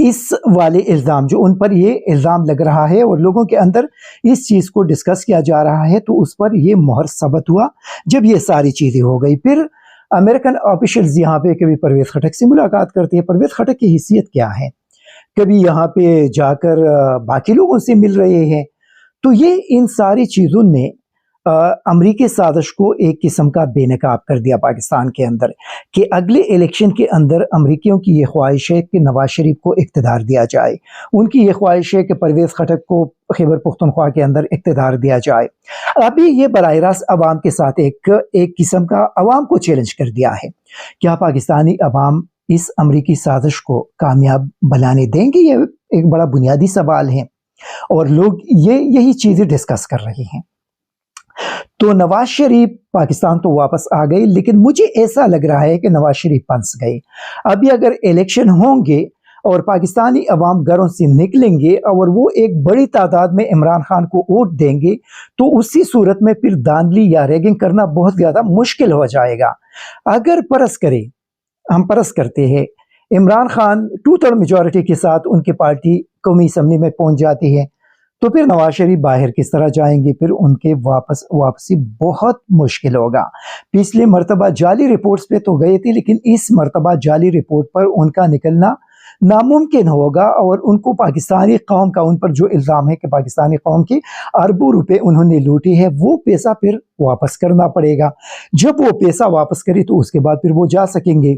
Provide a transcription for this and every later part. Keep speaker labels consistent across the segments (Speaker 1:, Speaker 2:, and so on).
Speaker 1: اس والے الزام جو ان پر یہ الزام لگ رہا ہے اور لوگوں کے اندر اس چیز کو ڈسکس کیا جا رہا ہے، تو اس پر یہ مہر ثبت ہوا جب یہ ساری چیزیں ہو گئی۔ پھر امریکن آفیشلز یہاں پہ کبھی پرویز خٹک سے ملاقات کرتے ہیں، پرویز خٹک کی حیثیت کیا ہے، کبھی یہاں پہ جا کر باقی لوگوں سے مل رہے ہیں۔ تو یہ ان ساری چیزوں نے امریکی سازش کو ایک قسم کا بے نقاب کر دیا پاکستان کے اندر، کہ اگلے الیکشن کے اندر امریکیوں کی یہ خواہش ہے کہ نواز شریف کو اقتدار دیا جائے، ان کی یہ خواہش ہے کہ پرویز خٹک کو خیبر پختونخوا کے اندر اقتدار دیا جائے۔ ابھی یہ براہ راست عوام کے ساتھ ایک قسم کا عوام کو چیلنج کر دیا ہے۔ کیا پاکستانی عوام اس امریکی سازش کو کامیاب بنانے دیں گے؟ یہ ایک بڑا بنیادی سوال ہے، اور لوگ یہی چیزیں ڈسکس کر رہے ہیں۔ تو نواز شریف پاکستان تو واپس آ گئے، لیکن مجھے ایسا لگ رہا ہے کہ نواز شریف پھنس گئے۔ ابھی اگر الیکشن ہوں گے اور پاکستانی عوام گھروں سے نکلیں گے اور وہ ایک بڑی تعداد میں عمران خان کو ووٹ دیں گے، تو اسی صورت میں پھر دھاندلی یا ریگنگ کرنا بہت زیادہ مشکل ہو جائے گا۔ اگر ہم فرض کرتے ہیں عمران خان 2/3 میجورٹی کے ساتھ ان کی پارٹی قومی اسمبلی میں پہنچ جاتی ہے، تو پھر نواز شریف باہر کس طرح جائیں گے؟ پھر ان کے واپسی بہت مشکل ہوگا۔ پچھلی مرتبہ جعلی رپورٹس پہ تو گئے تھے، لیکن اس مرتبہ جعلی رپورٹ پر ان کا نکلنا ناممکن ہوگا، اور ان کو پاکستانی قوم کا ان پر جو الزام ہے کہ پاکستانی قوم کی اربوں روپے انہوں نے لوٹی ہے، وہ پیسہ پھر واپس کرنا پڑے گا۔ جب وہ پیسہ واپس کرے تو اس کے بعد پھر وہ جا سکیں گے۔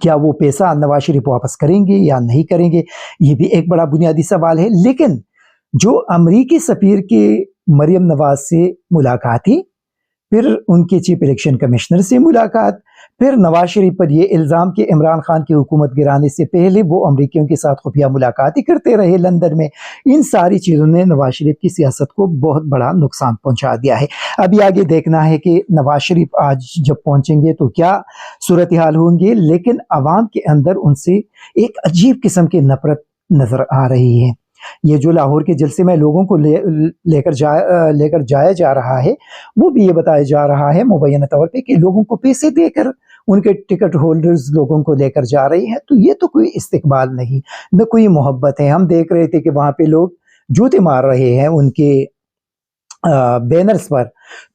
Speaker 1: کیا وہ پیسہ نواز شریف واپس کریں گے یا نہیں کریں گے؟ یہ بھی ایک بڑا بنیادی سوال ہے۔ لیکن جو امریکی سفیر کی مریم نواز سے ملاقات تھی، پھر ان کے چیف الیکشن کمشنر سے ملاقات، پھر نواز شریف پر یہ الزام کہ عمران خان کی حکومت گرانے سے پہلے وہ امریکیوں کے ساتھ خفیہ ملاقاتیں کرتے رہے لندن میں، ان ساری چیزوں نے نواز شریف کی سیاست کو بہت بڑا نقصان پہنچا دیا ہے۔ ابھی آگے دیکھنا ہے کہ نواز شریف آج جب پہنچیں گے تو کیا صورتحال ہوں گے، لیکن عوام کے اندر ان سے ایک عجیب قسم کی نفرت نظر آ رہی ہے۔ یہ جو لاہور کے جلسے میں لوگوں کو لے کر جایا جا رہا ہے، وہ بھی یہ بتایا جا رہا ہے مبینہ طور پہ کہ لوگوں کو پیسے دے کر ان کے ٹکٹ ہولڈرز لوگوں کو لے کر جا رہی ہیں۔ تو یہ تو کوئی استقبال نہیں، نہ کوئی محبت ہے۔ ہم دیکھ رہے تھے کہ وہاں پہ لوگ جوتے مار رہے ہیں ان کے بینرز پر۔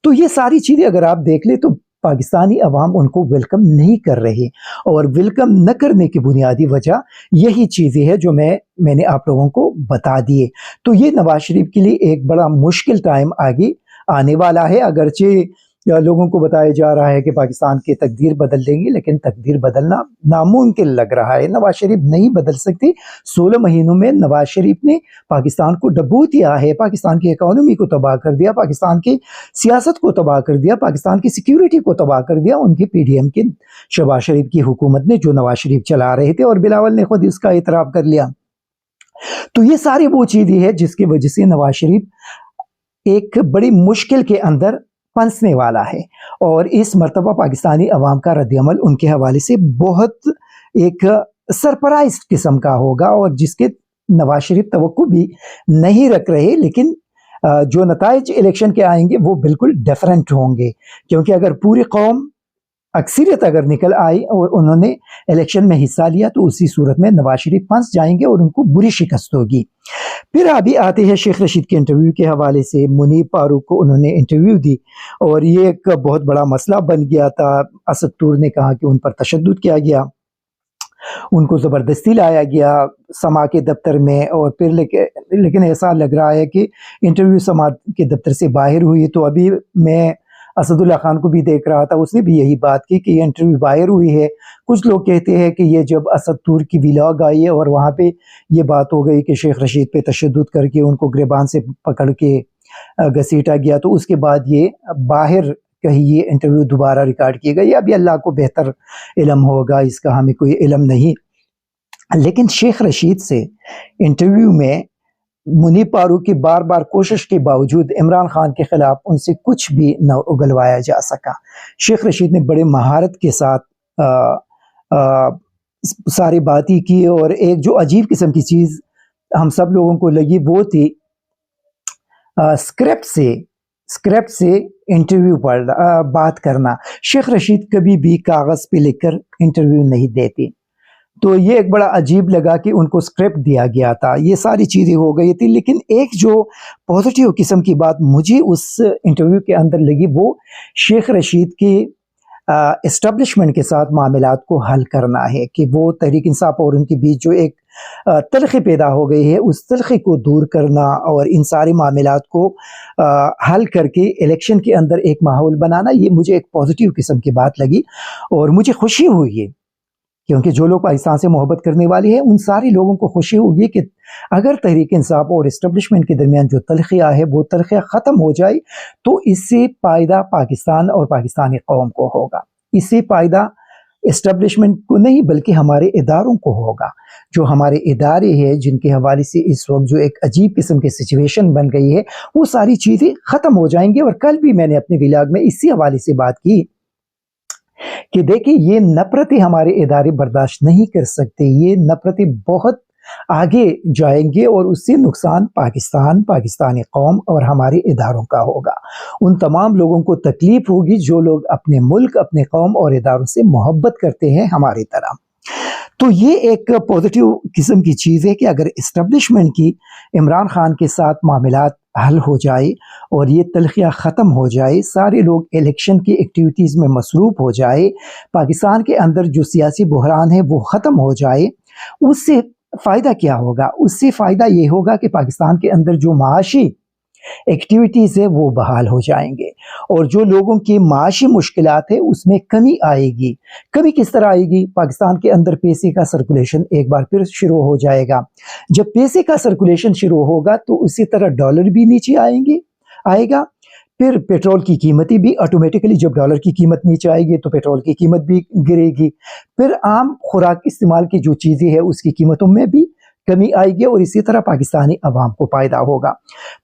Speaker 1: تو یہ ساری چیزیں اگر آپ دیکھ لیں تو پاکستانی عوام ان کو ویلکم نہیں کر رہے، اور ویلکم نہ کرنے کی بنیادی وجہ یہی چیزیں ہیں جو میں نے آپ لوگوں کو بتا دیے۔ تو یہ نواز شریف کے لیے ایک بڑا مشکل ٹائم آگے آنے والا ہے۔ اگرچہ لوگوں کو بتایا جا رہا ہے کہ پاکستان کی تقدیر بدل دیں گے، لیکن تقدیر بدلنا ناممکن لگ رہا ہے۔ نواز شریف نہیں بدل سکتے۔ 16 مہینوں میں نواز شریف نے پاکستان کو ڈبو دیا ہے، پاکستان کی اکانومی کو تباہ کر دیا، پاکستان کی سیاست کو تباہ کر دیا، پاکستان کی سیکیورٹی کو تباہ کر دیا۔ ان کی پی ڈی ایم کی شہباز شریف کی حکومت نے جو نواز شریف چلا رہے تھے، اور بلاول نے خود اس کا اعتراف کر لیا۔ تو یہ ساری وہ چیزیں ہیں جس کی وجہ سے نواز شریف ایک بڑی مشکل کے اندر پھنسنے والا ہے، اور اس مرتبہ پاکستانی عوام کا رد عمل ان کے حوالے سے بہت ایک سرپرائز قسم کا ہوگا، اور جس کے نواز شریف توقع بھی نہیں رکھ رہے۔ لیکن جو نتائج الیکشن کے آئیں گے وہ بالکل ڈیفرنٹ ہوں گے، کیونکہ اگر پوری قوم اکثریت اگر نکل آئی اور انہوں نے الیکشن میں حصہ لیا تو اسی صورت میں نواز شریف پھنس جائیں گے اور ان کو بری شکست ہوگی۔ پھر ابھی آتے ہیں شیخ رشید کے انٹرویو کے حوالے سے۔ منیب فاروق کو انہوں نے انٹرویو دی، اور یہ ایک بہت بڑا مسئلہ بن گیا تھا۔ اسد طور نے کہا کہ ان پر تشدد کیا گیا، ان کو زبردستی لایا گیا سما کے دفتر میں، اور پھر لیکن ایسا لگ رہا ہے کہ انٹرویو سما کے دفتر سے باہر ہوئی۔ تو ابھی میں اسد اللہ خان کو بھی دیکھ رہا تھا، اس نے بھی یہی بات کی کہ یہ انٹرویو باہر ہوئی ہے۔ کچھ لوگ کہتے ہیں کہ یہ جب اسد طور کی ولاگ آئی ہے اور وہاں پہ یہ بات ہو گئی کہ شیخ رشید پہ تشدد کر کے ان کو گریبان سے پکڑ کے گھسیٹا گیا، تو اس کے بعد یہ باہر کہیں یہ انٹرویو دوبارہ ریکارڈ کیے گئے۔ ابھی اللہ کو بہتر علم ہوگا، اس کا ہمیں کوئی علم نہیں۔ لیکن شیخ رشید سے انٹرویو میں منیب فاروق کی بار بار کوشش کے باوجود عمران خان کے خلاف ان سے کچھ بھی نہ اگلوایا جا سکا۔ شیخ رشید نے بڑے مہارت کے ساتھ ساری باتیں کی، اور ایک جو عجیب قسم کی چیز ہم سب لوگوں کو لگی وہ تھی اسکرپٹ سے انٹرویو پر بات کرنا۔ شیخ رشید کبھی بھی کاغذ پہ لکھ کر انٹرویو نہیں دیتے، تو یہ ایک بڑا عجیب لگا کہ ان کو اسکرپٹ دیا گیا تھا، یہ ساری چیزیں ہو گئی تھی. لیکن ایک جو پازیٹیو قسم کی بات مجھے اس انٹرویو کے اندر لگی، وہ شیخ رشید کی اسٹیبلشمنٹ کے ساتھ معاملات کو حل کرنا ہے، کہ وہ تحریک انصاف اور ان کے بیچ جو ایک تلخی پیدا ہو گئی ہے، اس تلخی کو دور کرنا اور ان سارے معاملات کو حل کر کے الیکشن کے اندر ایک ماحول بنانا، یہ مجھے ایک پازیٹیو قسم کی بات لگی. اور مجھے خوشی ہوئی ہے کیونکہ جو لوگ پاکستان سے محبت کرنے والے ہیں، ان سارے لوگوں کو خوشی ہوگی کہ اگر تحریک انصاف اور اسٹیبلشمنٹ کے درمیان جو تلخیاں ہے وہ تلخیاں ختم ہو جائے تو اس سے فائدہ پاکستان اور پاکستانی قوم کو ہوگا. اس سے فائدہ اسٹیبلشمنٹ کو نہیں بلکہ ہمارے اداروں کو ہوگا. جو ہمارے ادارے ہیں جن کے حوالے سے اس وقت جو ایک عجیب قسم کی سچویشن بن گئی ہے، وہ ساری چیزیں ختم ہو جائیں گی. اور کل بھی میں نے اپنے ولاگ میں اسی حوالے سے بات کی کہ دیکھیں یہ نفرتیں ہمارے ادارے برداشت نہیں کر سکتے، یہ نفرتیں بہت آگے جائیں گے اور اس سے نقصان پاکستان، پاکستانی قوم اور ہمارے اداروں کا ہوگا. ان تمام لوگوں کو تکلیف ہوگی جو لوگ اپنے ملک، اپنے قوم اور اداروں سے محبت کرتے ہیں ہماری طرح. تو یہ ایک پازیٹیو قسم کی چیز ہے کہ اگر اسٹیبلشمنٹ کی عمران خان کے ساتھ معاملات حل ہو جائے اور یہ تلخیاں ختم ہو جائے، سارے لوگ الیکشن کی ایکٹیویٹیز میں مصروف ہو جائے، پاکستان کے اندر جو سیاسی بحران ہے وہ ختم ہو جائے، اس سے فائدہ کیا ہوگا؟ اس سے فائدہ یہ ہوگا کہ پاکستان کے اندر جو معاشی ایکٹیویٹیز ہے وہ بحال ہو جائیں گے اور جو لوگوں کی معاشی مشکلات ہے اس میں کمی آئے گی. کمی کس طرح آئے گی؟ پاکستان کے اندر پیسے کا سرکولیشن ایک بار پھر شروع ہو جائے گا. جب پیسے کا سرکولیشن شروع ہوگا تو اسی طرح ڈالر بھی نیچے آئے گا. پھر پیٹرول کی قیمتیں بھی آٹومیٹکلی، جب ڈالر کی قیمت نیچے آئے گی تو پیٹرول کی قیمت بھی گرے گی. پھر عام خوراک استعمال کی جو چیزیں ہیں اس کی قیمتوں میں بھی کمی آئے گی اور اسی طرح پاکستانی عوام کو فائدہ ہوگا.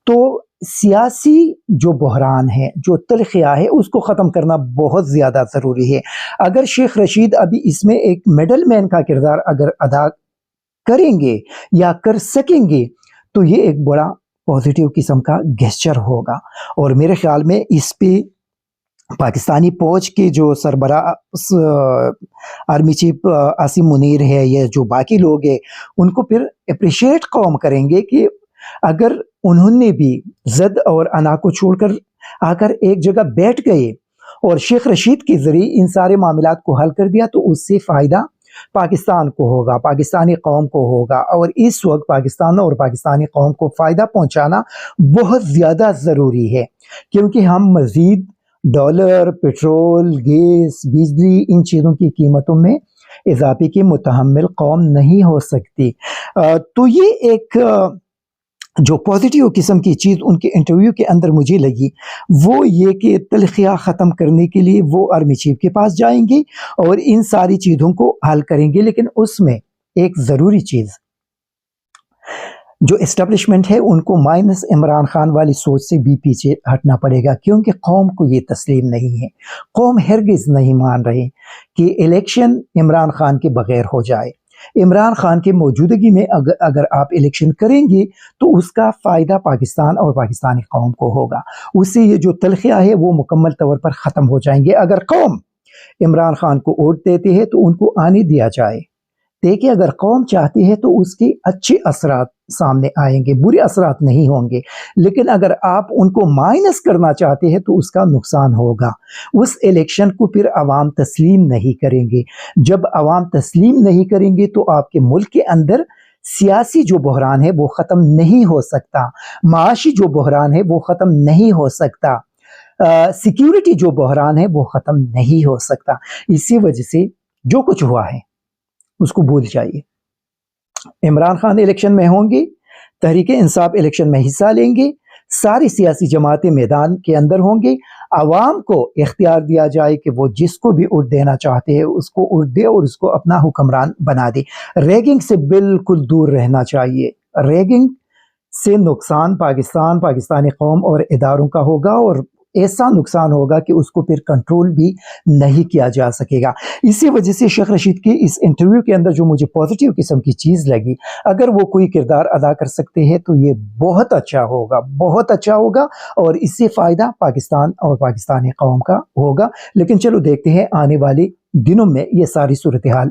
Speaker 1: تو سیاسی جو بحران ہے، جو تلخیاں ہے، اس کو ختم کرنا بہت زیادہ ضروری ہے. اگر شیخ رشید ابھی اس میں ایک میڈل مین کا کردار اگر ادا کریں گے یا کر سکیں گے تو یہ ایک بڑا پازیٹیو قسم کا گیسچر ہوگا. اور میرے خیال میں اس پہ پاکستانی فوج کے جو سربراہ آرمی چیف عاصم منیر ہے یا جو باقی لوگ ہیں، ان کو پھر اپریشیٹ قوم کریں گے کہ اگر انہوں نے بھی زد اور انا کو چھوڑ کر آ کر ایک جگہ بیٹھ گئے اور شیخ رشید کے ذریعے ان سارے معاملات کو حل کر دیا تو اس سے فائدہ پاکستان کو ہوگا، پاکستانی قوم کو ہوگا. اور اس وقت پاکستان اور پاکستانی قوم کو فائدہ پہنچانا بہت زیادہ ضروری ہے کیونکہ ہم مزید ڈالر، پیٹرول، گیس، بجلی، ان چیزوں کی قیمتوں میں اضافے کی متحمل قوم نہیں ہو سکتی. تو یہ ایک جو پازیٹیو قسم کی چیز ان کے انٹرویو کے اندر مجھے لگی وہ یہ کہ تلخیاں ختم کرنے کے لیے وہ آرمی چیف کے پاس جائیں گے اور ان ساری چیزوں کو حل کریں گے. لیکن اس میں ایک ضروری چیز، جو اسٹیبلشمنٹ ہے ان کو مائنس عمران خان والی سوچ سے بھی پیچھے ہٹنا پڑے گا کیونکہ قوم کو یہ تسلیم نہیں ہے. قوم ہرگز نہیں مان رہے کہ الیکشن عمران خان کے بغیر ہو جائے. عمران خان کے موجودگی میں اگر آپ الیکشن کریں گے تو اس کا فائدہ پاکستان اور پاکستانی قوم کو ہوگا. اس سے یہ جو تلخیاں ہے وہ مکمل طور پر ختم ہو جائیں گے. اگر قوم عمران خان کو ووٹ دیتے ہیں تو ان کو آنے دیا جائے. دیکھیں اگر قوم چاہتی ہے تو اس کے اچھے اثرات سامنے آئیں گے، برے اثرات نہیں ہوں گے. لیکن اگر آپ ان کو مائنس کرنا چاہتے ہیں تو اس کا نقصان ہوگا. اس الیکشن کو پھر عوام تسلیم نہیں کریں گے. جب عوام تسلیم نہیں کریں گے تو آپ کے ملک کے اندر سیاسی جو بحران ہے وہ ختم نہیں ہو سکتا، معاشی جو بحران ہے وہ ختم نہیں ہو سکتا، سیکیورٹی جو بحران ہے وہ ختم نہیں ہو سکتا. اسی وجہ سے جو کچھ ہوا ہے اس کو بھول جائیے. عمران خان الیکشن میں ہوں گے، تحریک انصاف الیکشن میں حصہ لیں گے، ساری سیاسی جماعتیں میدان کے اندر ہوں گے. عوام کو اختیار دیا جائے کہ وہ جس کو بھی ووٹ دینا چاہتے ہیں اس کو ووٹ دے اور اس کو اپنا حکمران بنا دے. ریگنگ سے بالکل دور رہنا چاہیے. ریگنگ سے نقصان پاکستان، پاکستانی قوم اور اداروں کا ہوگا اور ایسا نقصان ہوگا کہ اس کو پھر کنٹرول بھی نہیں کیا جا سکے گا. اسی وجہ سے شیخ رشید کی اس انٹرویو کے اندر جو مجھے پازیٹیو قسم کی چیز لگی، اگر وہ کوئی کردار ادا کر سکتے ہیں تو یہ بہت اچھا ہوگا، بہت اچھا ہوگا اور اس سے فائدہ پاکستان اور پاکستانی قوم کا ہوگا. لیکن چلو دیکھتے ہیں آنے والے دنوں میں یہ ساری صورتحال